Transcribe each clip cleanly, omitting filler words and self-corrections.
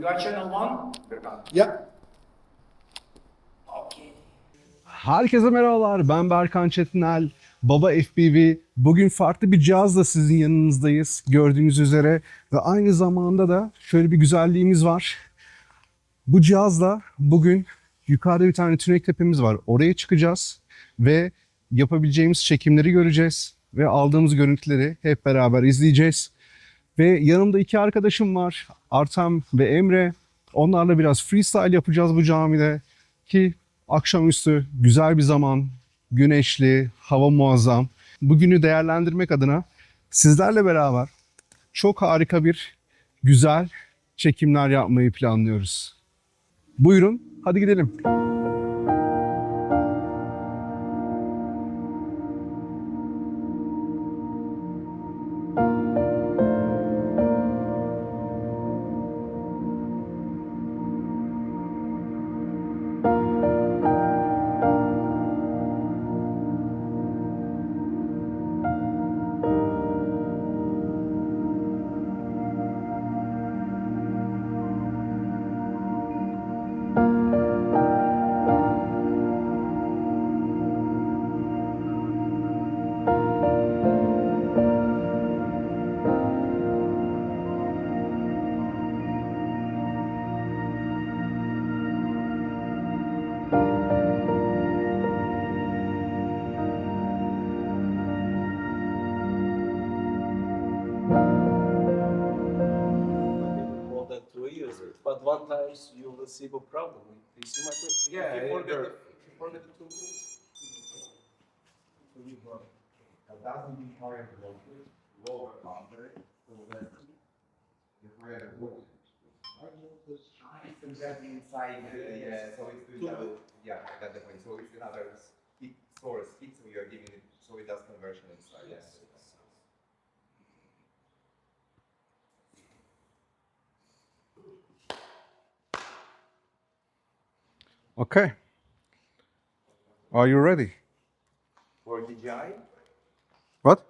got channel one? Yeah. Okay. Herkese merhabalar, ben Berkan Çetinel, BabaFPV. Bugün farklı bir cihazla sizin yanınızdayız, gördüğünüz üzere. Ve aynı zamanda da şöyle bir güzelliğimiz var. Bu cihazla bugün yukarıda bir tane tünek tepemiz var. Oraya çıkacağız ve yapabileceğimiz çekimleri göreceğiz. Ve aldığımız görüntüleri hep beraber izleyeceğiz. Ve yanımda iki arkadaşım var, Artem ve Emre. Onlarla biraz freestyle yapacağız bu camide ki akşamüstü güzel bir zaman, güneşli, hava muazzam. Bugünü değerlendirmek adına sizlerle beraber çok harika bir güzel çekimler yapmayı planlıyoruz. Buyurun, hadi gidelim. More than 2 years, but one time you will see a problem. You see my question? Yeah, If you forget, either- if you forget to Doesn't be higher lower boundary, so that the higher Exactly inside, yeah, so it's yeah, I got the point. So it's another speed source, speed, so you're giving it, so it does conversion inside. Yes. Okay. Are you ready? For DJI, What?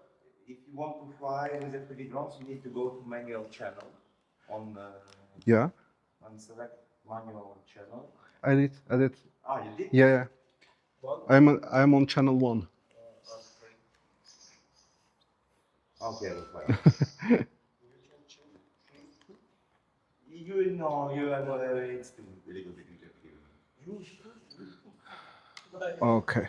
if you want to fly with FPV drones, you need to go to manual channel Yeah, on select manual channel. I did. Ah, you did? Yeah, I'm on channel 1. Okay, that's fine. You know, you have it's been really good with Okay.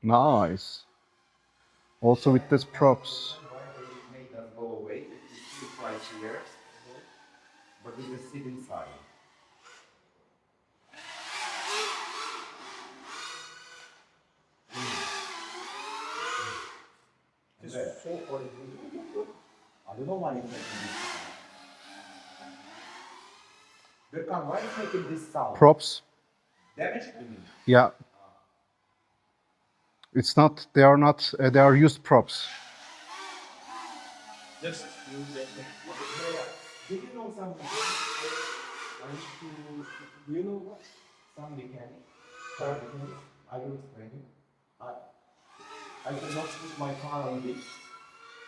Nice. Also with these props. Why they made us go away? It's still right here, but we just sit inside. This is so horrible. I don't know why it's making this sound. Berkan, why is it making this sound? Props. Damage to me. Yeah. It's not, they are not, they are used props. Just use that. Do you know some do you know what? Some mechanic? I will explain you. I cannot put my car on this.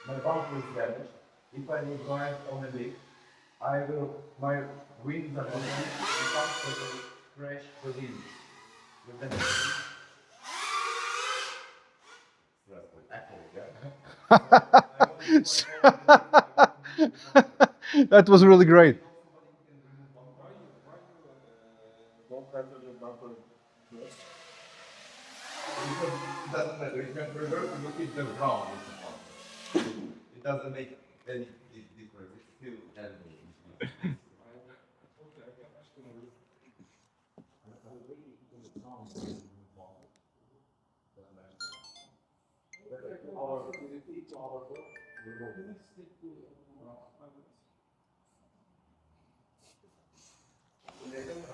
My bumper is damaged. If I will drive on a lift, my wings are going to the bumper will crash within. With the That was really great. Don't handle your bumper first. It doesn't matter. If you reverse, look at the ground. It doesn't make any difference. It's still handling.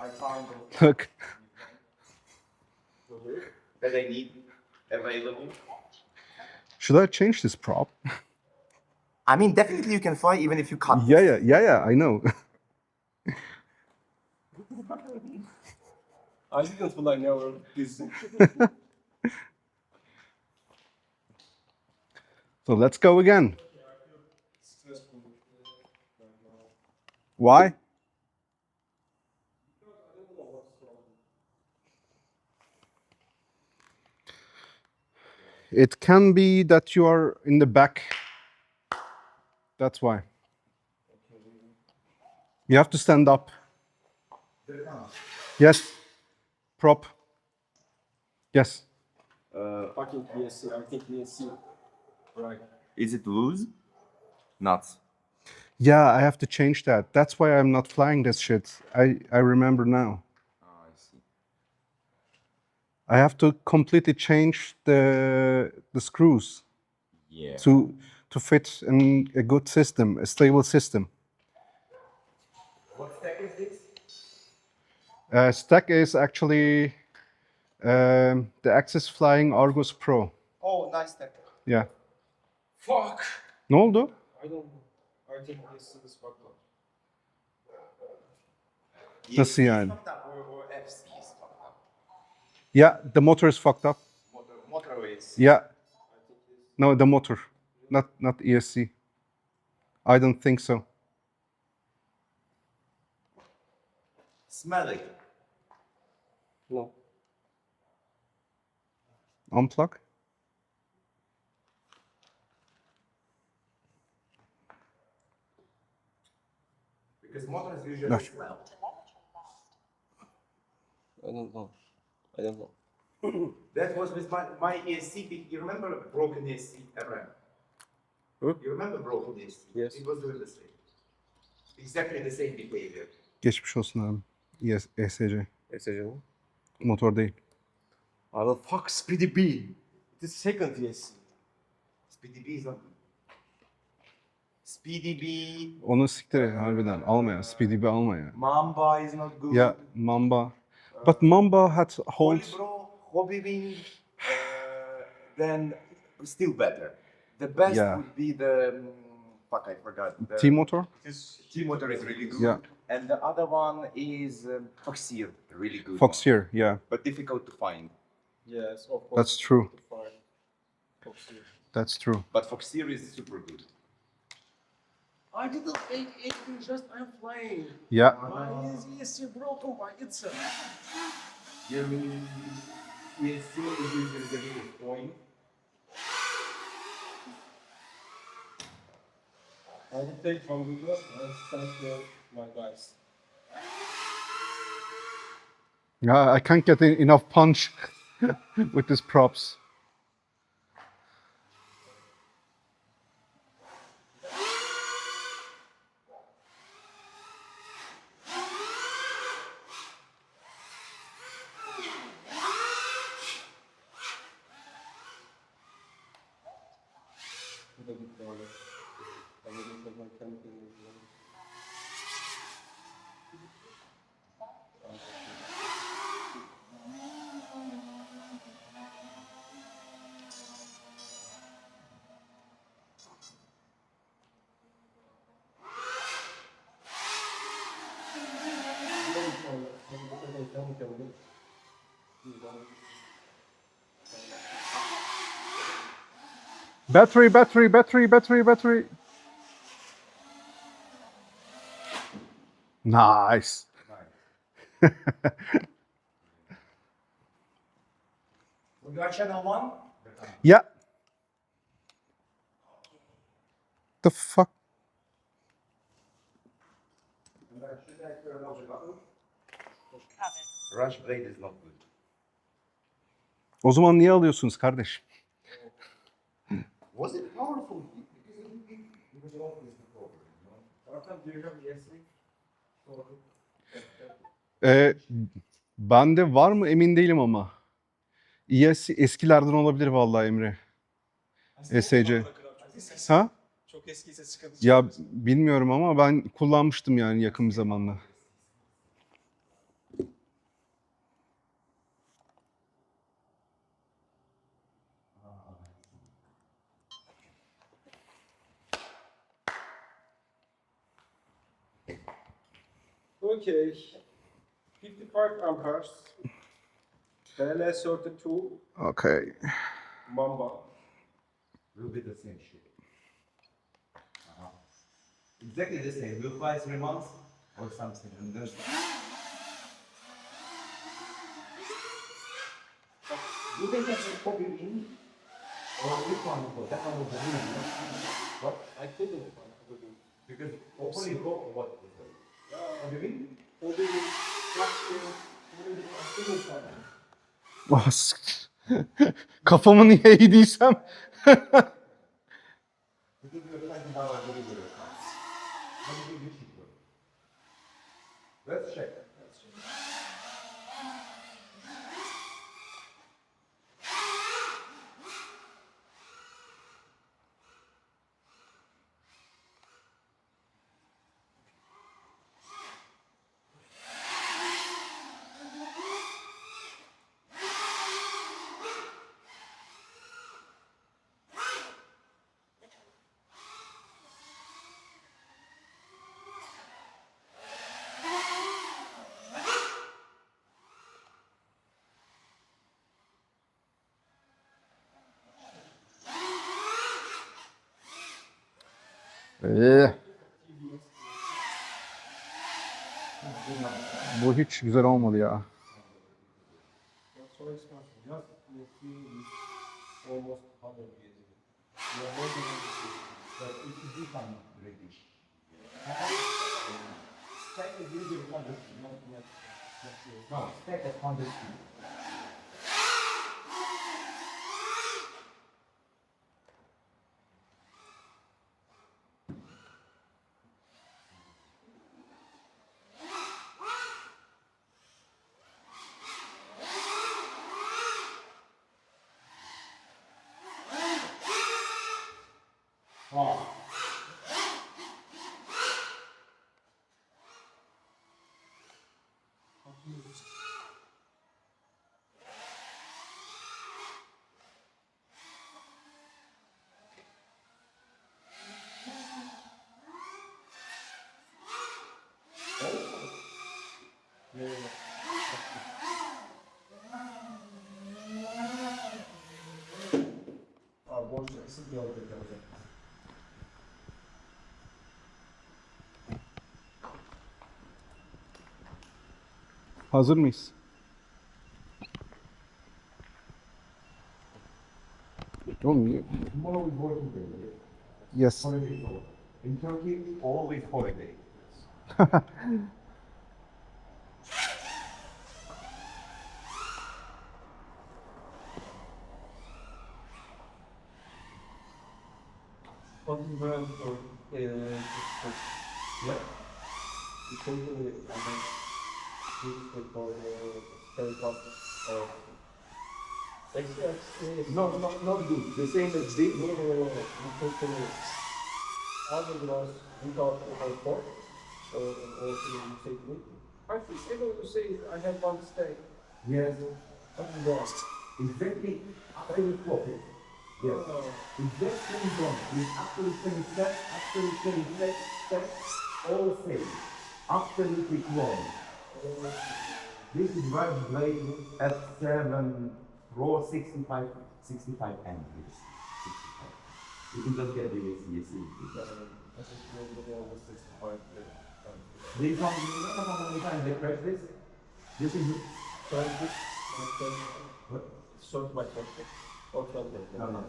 I found Look. that I need available. Should I change this prop? I mean, definitely you can fly even if you cut. Yeah, I know. I didn't fly never this. So let's go again. Why? It can be that you are in the back. That's why. You have to stand up. Yes. Prop. Yes. Fucking ESC, I think ESC. Right. Is it loose? Not. Yeah, I have to change that. That's why I'm not flying this shit. I remember now. Oh, I see. I have to completely change the screws Yeah. to fit in a good system, a stable system. What stack is this? Stack is actually the Axis Flying Argus Pro. Oh, nice stack. Yeah. Fuck! Ne oldu? I don't know. I think ESC is fucked up. Nasıl yani? Fucked up or FC is fucked up. Yeah, the motor is fucked up. Motor is. Yeah. No, the motor, not ESC. I don't think so. Smell it. No. Unplug. Because motors usually No. smell. I don't know. I don't know. That was with my ESC. You remember broken ESC RAM? Huh? You remember broken ESC? Yes. It was doing the same. Exactly the same behavior. Geçmiş olsun abi. Yes, ESC. ESC mi? Motor değil. I will fuck Speedy B. It is second ESC. Speedy B is not good. Speedy B, Onu siktir et harbiden. Alma ya. Speedy bir alma ya. Mamba is not good. Yeah, Mamba. But Mamba had hold. Polybro, Hobbywing, then still better. The best Yeah. would be the fuck, I forgot. The T-motor. T-motor is really good. Yeah. And the other one is Foxeer, really good. Fox one, here. Yeah, but difficult to find. Yes, of course. that's true. Fine. Foxy. That's true. But Foxeer is super good. I didn't make anything, just I'm flying. Yeah. Why is ESC broken by itself? You mean ESC is usually the weakest point. I will take from Google and send to my guys. Yeah, I can't get enough punch with these props. Bu da bitti öyle. Ben de bir kendi kendime izliyorum. Battery, battery, battery, battery, battery. Nice. We got channel 1? Yeah. The fuck? Rush blade is not good. O zaman niye alıyorsunuz kardeş? Was it powerful? Because it opens the cover, you know? Arkan, do you have ESC? Bende var mı emin değilim ama. Eskilerden olabilir vallahi Emre. ESC. Ha? Çok eskiyse sıkıntı Ya bilmiyorum ama ben kullanmıştım yani yakın bir zamanda. Okay. 55 amperes. BL32 Okay. Mamba. will be the same shape. Exactly the same. We'll fly 3 months or something, and then you can just pop it in, or which one you put. That one was the real. What? I couldn't find it. Because open it go or what? What do you mean? Ah, kafamı niye eğdiysem. Because we are talking about a very good account. How do you use it? Let's check. Bu hiç güzel olmadı ya. That's so expensive. Just the fee is almost 100 years. You are not even But it is different British. Stack is usually 100 feet. No, stack at 100 feet. boşta ısıt yolda kalacak. Hazır mıyız? Oğlum, Tomorrow is working day. yes. Holiday. In Turkey, always holiday. What is brand for yeah. Essentially, for helicopter. Actually, Not good. The same as this. no. Other was without airport, also in safety. I was able to say I have one stay. Yes. What is that? Exactly after you flop it. Yes. Exactly wrong. It's after the 20 steps, after the 20 steps, all same. Absolutely wrong. This is right blade F7 Pro 65M. You can just get the ESC. These ones, you know how many times they press this? This is what? Sort my question. Or something. No. How much?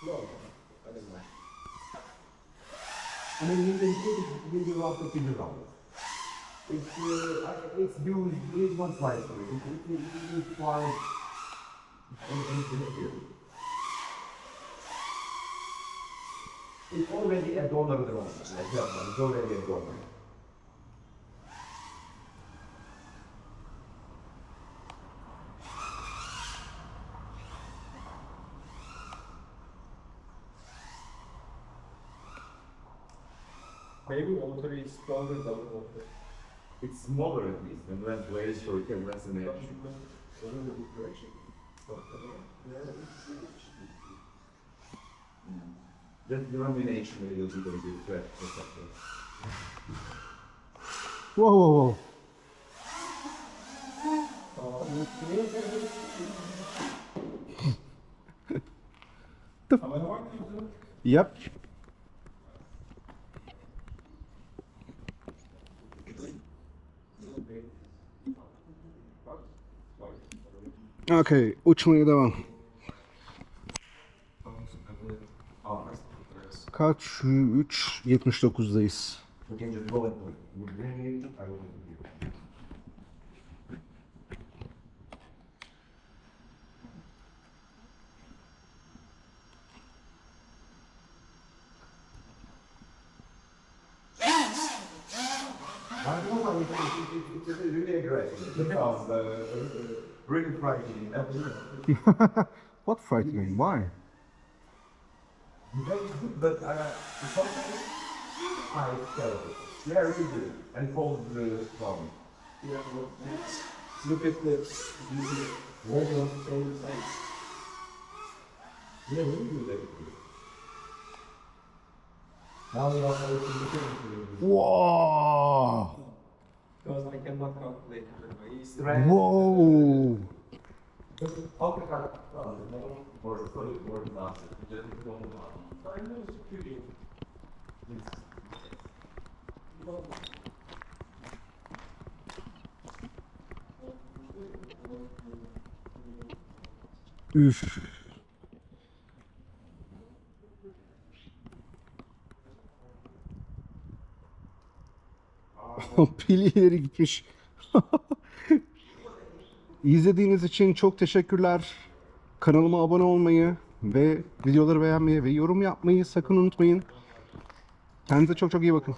No, I don't know. I mean, you can take it you have to figure out. It's used one slice for it. It's used twice. It's already $1 wrong. It's already $1. Maybe O3 is stronger than O3. It's smaller at least, and less weight, so it can less energy. The denomination will be the threat. Whoa. Yep. Okay, uçmaya devam. Kaç? 3.79'dayız. You can just go and bring it. I will give you. I don't know, it's really aggressive because really frightening. What frightening? Why? Very good, but sometimes I felt it. Yeah, really good. And hold the phone. Yeah, well, look at the regular shoulder size. Yeah, really good. Actually. Now we are going to look at Whoa! Because I cannot calculate my strength. Whoa! Okay, or not. Just don't know. I know it's pretty. Üf. Pil ileri gitmiş. İzlediğiniz için çok teşekkürler. Kanalıma abone olmayı ve videoları beğenmeyi ve yorum yapmayı sakın unutmayın. Kendinize çok çok iyi bakın.